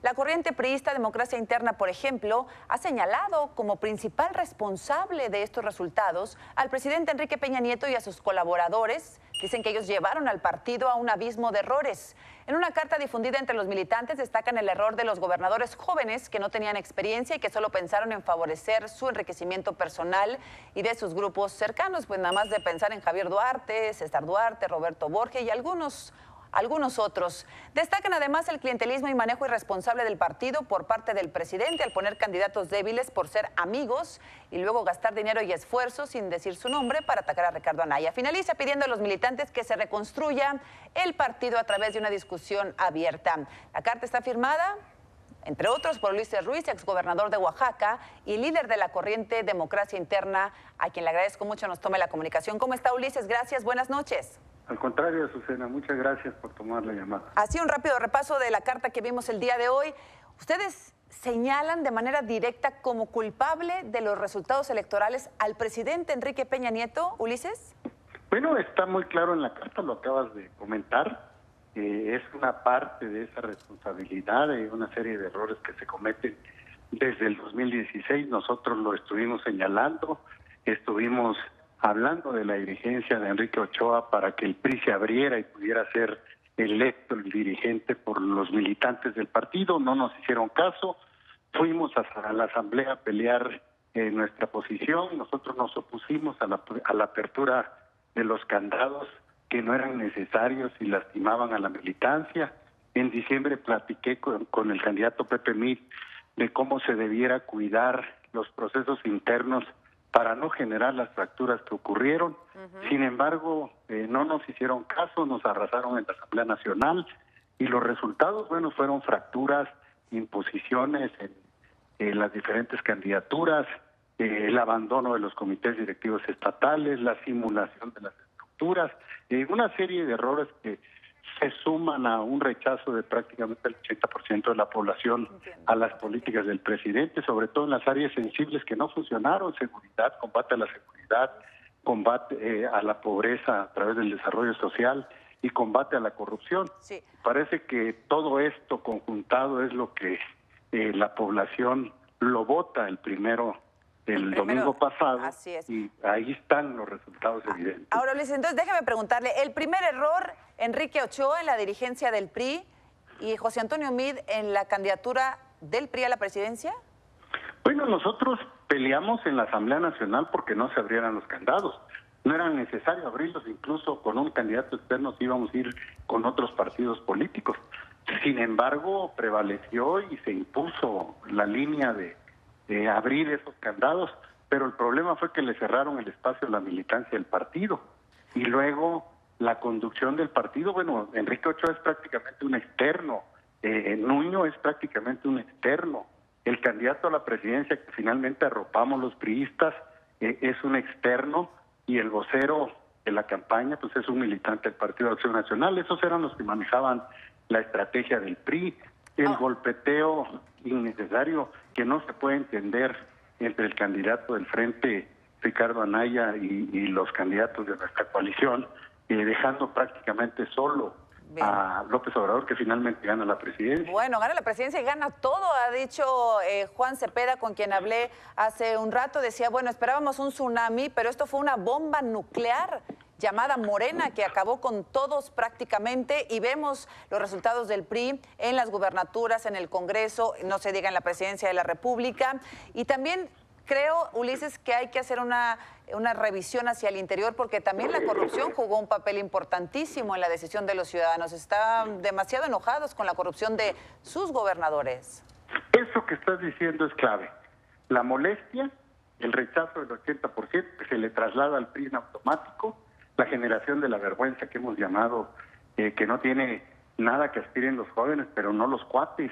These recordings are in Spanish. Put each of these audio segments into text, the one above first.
La corriente priista Democracia Interna, por ejemplo, ha señalado como principal responsable de estos resultados al presidente Enrique Peña Nieto y a sus colaboradores. Dicen que ellos llevaron al partido a un abismo de errores. En una carta difundida entre los militantes destacan el error de los gobernadores jóvenes que no tenían experiencia y que solo pensaron en favorecer su enriquecimiento personal y de sus grupos cercanos, pues nada más de pensar en Javier Duarte, César Duarte, Roberto Borges y algunos otros. Destacan además el clientelismo y manejo irresponsable del partido por parte del presidente al poner candidatos débiles por ser amigos y luego gastar dinero y esfuerzo sin decir su nombre para atacar a Ricardo Anaya. Finaliza pidiendo a los militantes que se reconstruya el partido a través de una discusión abierta. La carta está firmada, entre otros, por Ulises Ruiz, exgobernador de Oaxaca y líder de la corriente Democracia Interna, a quien le agradezco mucho nos tome la comunicación. ¿Cómo está, Ulises? Gracias, buenas noches. Al contrario, Azucena, muchas gracias por tomar la llamada. Así un rápido repaso de la carta que vimos el día de hoy. Ustedes señalan de manera directa como culpable de los resultados electorales al presidente Enrique Peña Nieto, Ulises. Bueno, está muy claro en la carta, lo acabas de comentar. Es una parte de esa responsabilidad de una serie de errores que se cometen desde el 2016. Nosotros lo estuvimos señalando, estuvimos hablando de la dirigencia de Enrique Ochoa para que el PRI se abriera y pudiera ser electo el dirigente por los militantes del partido. No nos hicieron caso, fuimos a la asamblea a pelear nuestra posición. Nosotros nos opusimos a la apertura de los candados que no eran necesarios y lastimaban a la militancia. En diciembre platiqué con el candidato Pepe Mit de cómo se debiera cuidar los procesos internos para no generar las fracturas que ocurrieron. Sin embargo, no nos hicieron caso, nos arrasaron en la Asamblea Nacional y los resultados, bueno, fueron fracturas, imposiciones en las diferentes candidaturas, el abandono de los comités directivos estatales, la simulación de las estructuras, una serie de errores que se suman a un rechazo de prácticamente el 80% de la población a las políticas del presidente, sobre todo en las áreas sensibles que no funcionaron: seguridad, combate a la seguridad, combate a la pobreza a través del desarrollo social y combate a la corrupción. Sí. Parece que todo esto conjuntado es lo que la población lo vota el primero domingo pasado, y ahí están los resultados evidentes. Ahora, Luis, entonces déjeme preguntarle, el primer error, Enrique Ochoa en la dirigencia del PRI y José Antonio Meade en la candidatura del PRI a la presidencia. Bueno, nosotros peleamos en la Asamblea Nacional porque no se abrieran los candados. No era necesario abrirlos, incluso con un candidato externo íbamos a ir con otros partidos políticos. Sin embargo, prevaleció y se impuso la línea de abrir esos candados, pero el problema fue que le cerraron el espacio a la militancia del partido. Y luego la conducción del partido, bueno, Enrique Ochoa es prácticamente un externo, Nuño es prácticamente un externo, el candidato a la presidencia que finalmente arropamos los priistas es un externo, y el vocero de la campaña pues es un militante del Partido de Acción Nacional. Esos eran los que manejaban la estrategia del PRI. El golpeteo innecesario que no se puede entender entre el candidato del Frente, Ricardo Anaya, y los candidatos de nuestra coalición, dejando prácticamente solo a López Obrador, que finalmente gana la presidencia. Bueno, gana la presidencia y gana todo, ha dicho Juan Cepeda, con quien hablé hace un rato. Decía, bueno, esperábamos un tsunami, pero esto fue una bomba nuclear llamada Morena, que acabó con todos prácticamente, y vemos los resultados del PRI en las gubernaturas, en el Congreso, no se diga en la presidencia de la República. Y también creo, Ulises, que hay que hacer una revisión hacia el interior, porque también la corrupción jugó un papel importantísimo en la decisión de los ciudadanos. Están demasiado enojados con la corrupción de sus gobernadores. Eso que estás diciendo es clave. La molestia, el rechazo del 80% que se le traslada al PRI en automático, la generación de la vergüenza que hemos llamado, que no tiene nada que aspiren los jóvenes, pero no los cuates,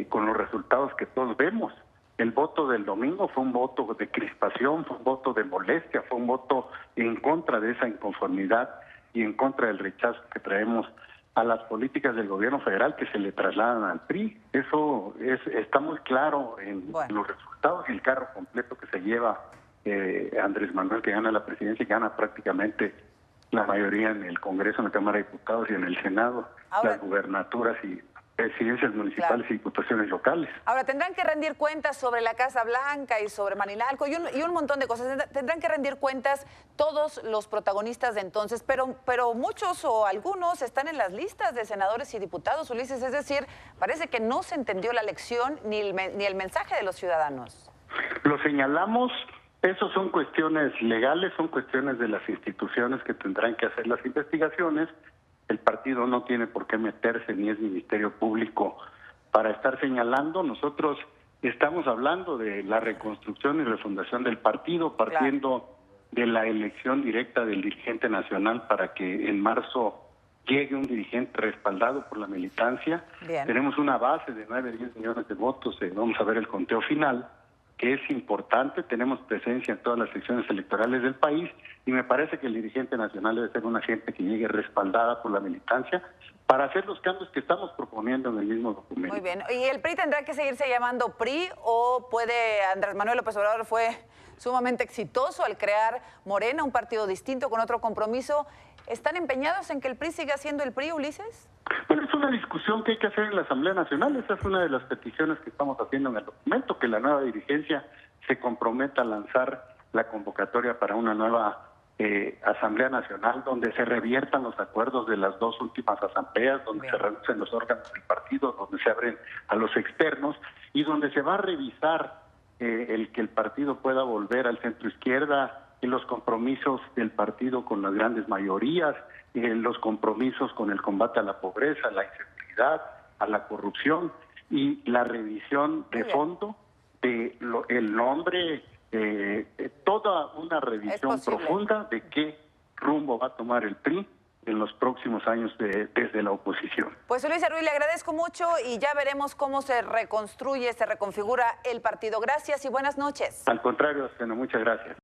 con los resultados que todos vemos. El voto del domingo fue un voto de crispación, fue un voto de molestia, fue un voto en contra de esa inconformidad y en contra del rechazo que traemos a las políticas del gobierno federal que se le trasladan al PRI. Eso está muy claro en los resultados y el carro completo que se lleva Andrés Manuel, que gana la presidencia y gana prácticamente la mayoría en el Congreso, en la Cámara de Diputados y en el Senado. Ahora, las gubernaturas y presidencias municipales y diputaciones locales. Ahora, tendrán que rendir cuentas sobre la Casa Blanca y sobre Malinalco y un montón de cosas. Tendrán que rendir cuentas todos los protagonistas de entonces, pero muchos o algunos están en las listas de senadores y diputados, Ulises. Es decir, parece que no se entendió la lección ni el mensaje de los ciudadanos. Lo señalamos, eso son cuestiones legales, son cuestiones de las instituciones que tendrán que hacer las investigaciones. El partido no tiene por qué meterse, ni es Ministerio Público para estar señalando. Nosotros estamos hablando de la reconstrucción y refundación del partido, partiendo de la elección directa del dirigente nacional para que en marzo llegue un dirigente respaldado por la militancia. Bien. Tenemos una base de 9-10 millones de votos, vamos a ver el conteo final, que es importante. Tenemos presencia en todas las secciones electorales del país y me parece que el dirigente nacional debe ser una gente que llegue respaldada por la militancia para hacer los cambios que estamos proponiendo en el mismo documento. Muy bien. ¿Y el PRI tendrá que seguirse llamando PRI o puede Andrés Manuel López Obrador fue sumamente exitoso al crear Morena, un partido distinto con otro compromiso? ¿Están empeñados en que el PRI siga siendo el PRI, Ulises? Bueno, es una discusión que hay que hacer en la Asamblea Nacional. Esa es una de las peticiones que estamos haciendo en el documento, que la nueva dirigencia se comprometa a lanzar la convocatoria para una nueva Asamblea Nacional, donde se reviertan los acuerdos de las dos últimas asambleas, donde se reducen los órganos del partido, donde se abren a los externos y donde se va a revisar el que el partido pueda volver al centro izquierda, y los compromisos del partido con las grandes mayorías, los compromisos con el combate a la pobreza, a la inseguridad, a la corrupción y la revisión de fondo de el nombre, toda una revisión profunda de qué rumbo va a tomar el PRI en los próximos años desde la oposición. Pues Ulises Ruiz, le agradezco mucho y ya veremos cómo se reconstruye, se reconfigura el partido. Gracias y buenas noches. Al contrario, Asteno, muchas gracias.